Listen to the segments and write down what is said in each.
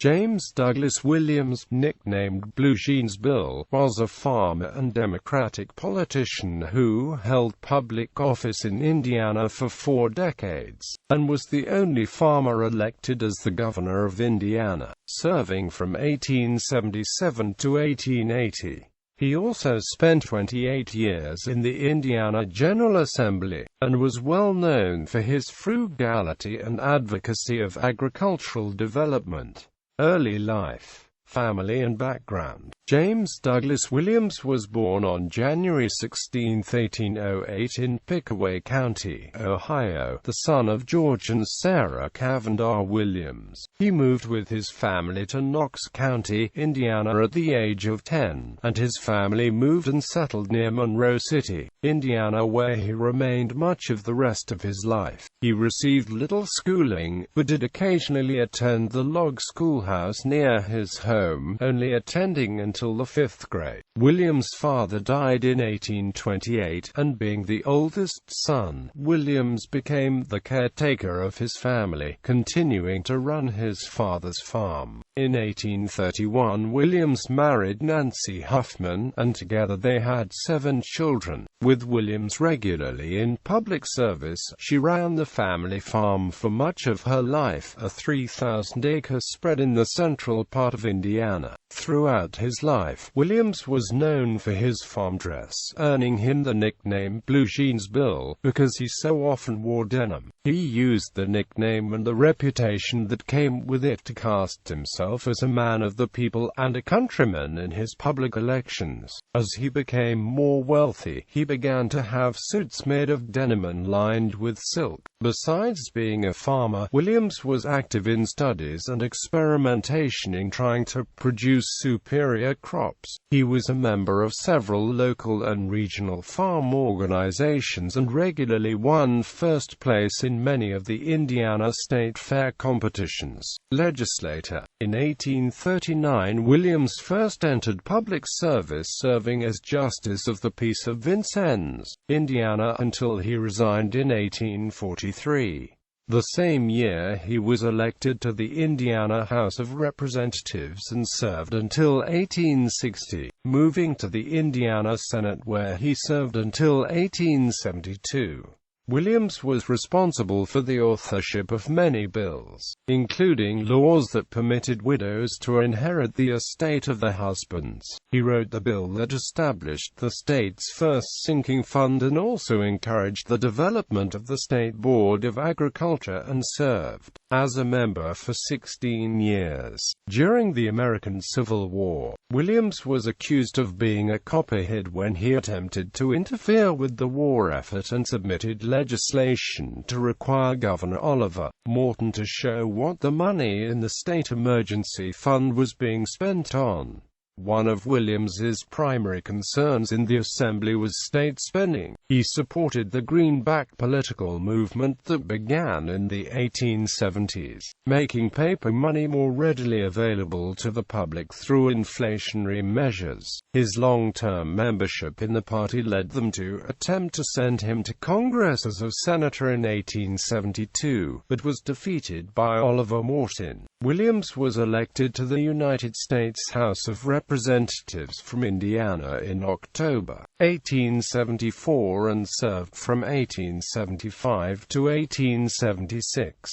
James Douglas Williams, nicknamed Blue Jeans Bill, was a farmer and Democratic politician who held public office in Indiana for 4 decades, and was the only farmer elected as the governor of Indiana, serving from 1877 to 1880. He also spent 28 years in the Indiana General Assembly, and was well known for his frugality and advocacy of agricultural development. Early life, family and background. James Douglas Williams was born on January 16, 1808 in Pickaway County, Ohio, the son of George and Sarah Cavendar Williams. He moved with his family to Knox County, Indiana at the age of 10, and his family moved and settled near Monroe City, Indiana, where he remained much of the rest of his life. He received little schooling, but did occasionally attend the log schoolhouse near his home, only attending until the 5th grade. Williams' father died in 1828, and being the oldest son, Williams became the caretaker of his family, continuing to run his father's farm. In 1831, Williams married Nancy Huffman, and together they had 7 children. With Williams regularly in public service, she ran the family farm for much of her life, a 3,000-acre spread in the central part of Indiana. Throughout his life, Williams was known for his farm dress, earning him the nickname Blue Jeans Bill, because he so often wore denim. He used the nickname and the reputation that came with it to cast himself as a man of the people and a countryman in his public elections. As he became more wealthy, he began to have suits made of denim and lined with silk. Besides being a farmer, Williams was active in studies and experimentation in trying to produce superior crops. He was a member of several local and regional farm organizations and regularly won first place in many of the Indiana State Fair competitions. Legislature. In 1839, Williams first entered public service, serving as Justice of the Peace of Vincennes, Indiana, until he resigned in 1843. The same year he was elected to the Indiana House of Representatives and served until 1860, moving to the Indiana Senate where he served until 1872. Williams was responsible for the authorship of many bills, including laws that permitted widows to inherit the estate of their husbands. He wrote the bill that established the state's first sinking fund and also encouraged the development of the State Board of Agriculture, and served as a member for 16 years. During the American Civil War, Williams was accused of being a copperhead when he attempted to interfere with the war effort and submitted legislation to require Governor Oliver Morton to show what the money in the state emergency fund was being spent on. One of Williams's primary concerns in the Assembly was state spending. He supported the Greenback political movement that began in the 1870s, making paper money more readily available to the public through inflationary measures. His long-term membership in the party led them to attempt to send him to Congress as a senator in 1872, but was defeated by Oliver Morton. Williams was elected to the United States House of Representatives from Indiana in October 1874 and served from 1875 to 1876.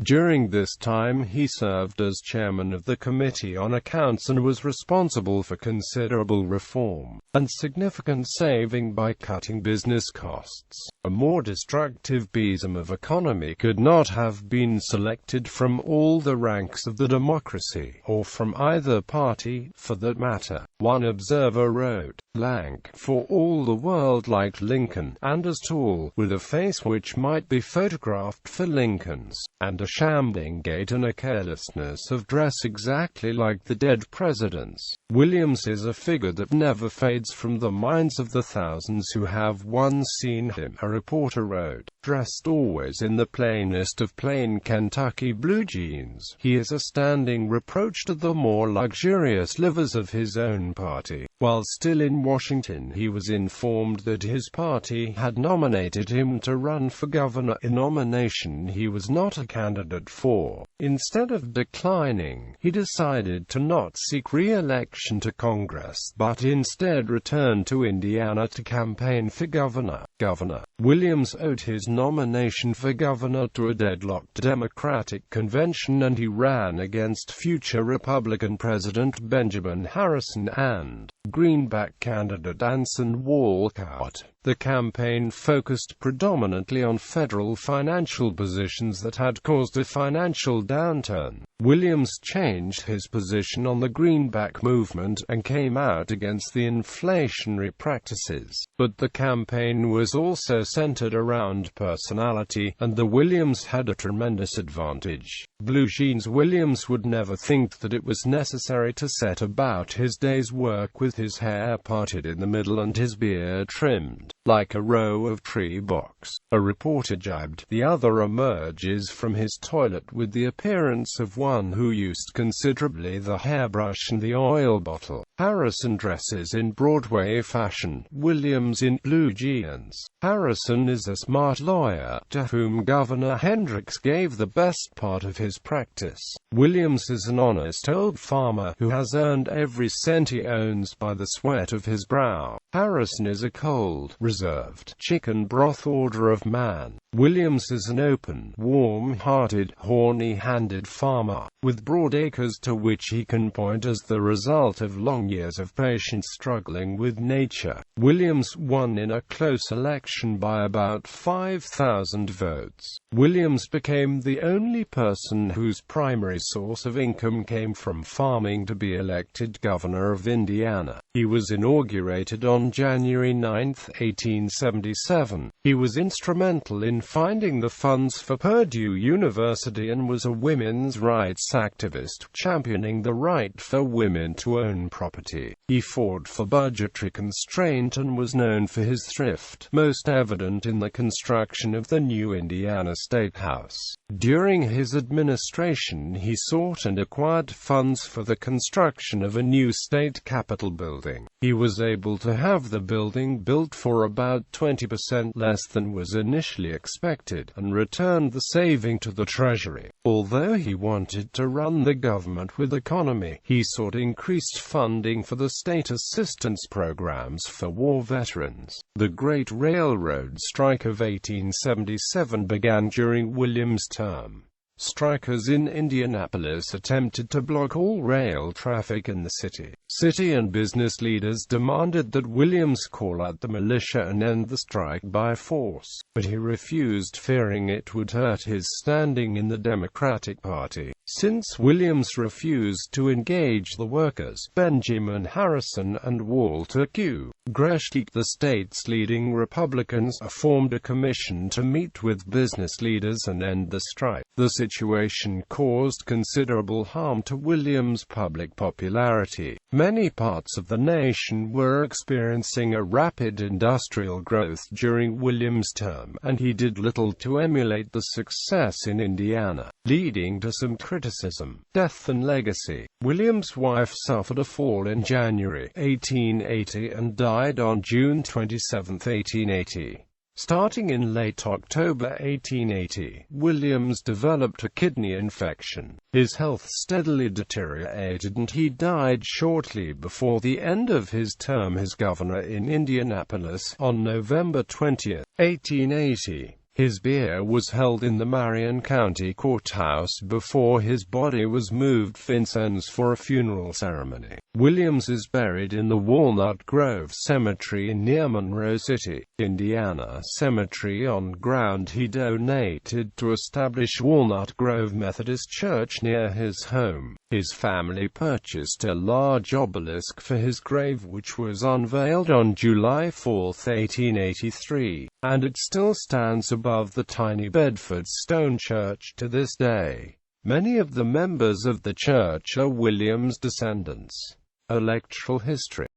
During this time he served as chairman of the Committee on Accounts and was responsible for considerable reform and significant saving by cutting business costs. A more destructive besom of economy could not have been selected from all the ranks of the democracy, or from either party, for that matter. One observer wrote, "Lank, for all the world like Lincoln, and as tall, with a face which might be photographed for Lincoln's, and a shambling gait and a carelessness of dress exactly like the dead president's." Williams is a figure that never fades fades from the minds of the thousands who have once seen him," a reporter wrote. "Dressed always in the plainest of plain Kentucky blue jeans, he is a standing reproach to the more luxurious livers of his own party." While still in Washington, he was informed that his party had nominated him to run for governor, a nomination he was not a candidate for. Instead of declining, he decided to not seek re-election to Congress, but instead returned to Indiana to campaign for governor. Governor Williams owed his nomination for governor to a deadlocked Democratic convention, and he ran against future Republican President Benjamin Harrison and Greenback candidate Anson Walcott. The campaign focused predominantly on federal financial positions that had caused a financial downturn. Williams changed his position on the Greenback movement and came out against the inflationary practices. But the campaign was also centered around personality, and the Williams had a tremendous advantage. Blue jeans Williams would never think that it was necessary to set about his day's work with his hair parted in the middle and his beard trimmed like a row of tree box. A reporter jibed. The other emerges from his toilet with the appearance of one who used considerably the hairbrush and the oil bottle. Harrison dresses in Broadway fashion, Williams in blue jeans. Harrison is a smart lawyer, to whom Governor Hendricks gave the best part of his practice. Williams is an honest old farmer who has earned every cent he owns by the sweat of his brow. Harrison is a cold, reserved, chicken broth order of man. Williams is an open, warm-hearted, horny-handed farmer, with broad acres to which he can point as the result of long years of patient struggling with nature. Williams won in a close election by about 5,000 votes. Williams became the only person whose primary source of income came from farming to be elected governor of Indiana. He was inaugurated on January 9, 1877. He was instrumental in finding the funds for Purdue University and was a women's rights activist, championing the right for women to own property. He fought for budgetary constraint and was known for his thrift, most evident in the construction of the new Indiana State House. During his administration, he sought and acquired funds for the construction of a new state capitol building. He was able to have the building built for about 20% less than was initially expected, and returned the saving to the Treasury. Although he wanted to run the government with economy, he sought increased funding for the state assistance programs for war veterans. The Great Railroad Strike of 1877 began during Williams' term. Strikers in Indianapolis attempted to block all rail traffic in the city. City and business leaders demanded that Williams call out the militia and end the strike by force, but he refused, fearing it would hurt his standing in the Democratic Party. Since Williams refused to engage the workers, Benjamin Harrison and Walter Q. Greshke, the state's leading Republicans, formed a commission to meet with business leaders and end the strike. The situation caused considerable harm to Williams' public popularity. Many parts of the nation were experiencing a rapid industrial growth during Williams' term, and he did little to emulate the success in Indiana, leading to some criticism. Death and legacy. Williams' wife suffered a fall in January 1880 and died on June 27, 1880. Starting in late October 1880, Williams developed a kidney infection. His health steadily deteriorated and he died shortly before the end of his term as governor in Indianapolis, on November 20, 1880. His bier was held in the Marion County Courthouse before his body was moved Vincennes for a funeral ceremony. Williams is buried in the Walnut Grove Cemetery near Monroe City, Indiana cemetery on ground he donated to establish Walnut Grove Methodist Church near his home. His family purchased a large obelisk for his grave which was unveiled on July 4, 1883, and it still stands above the tiny Bedford stone church to this day. Many of the members of the church are Williams' descendants. Electoral history.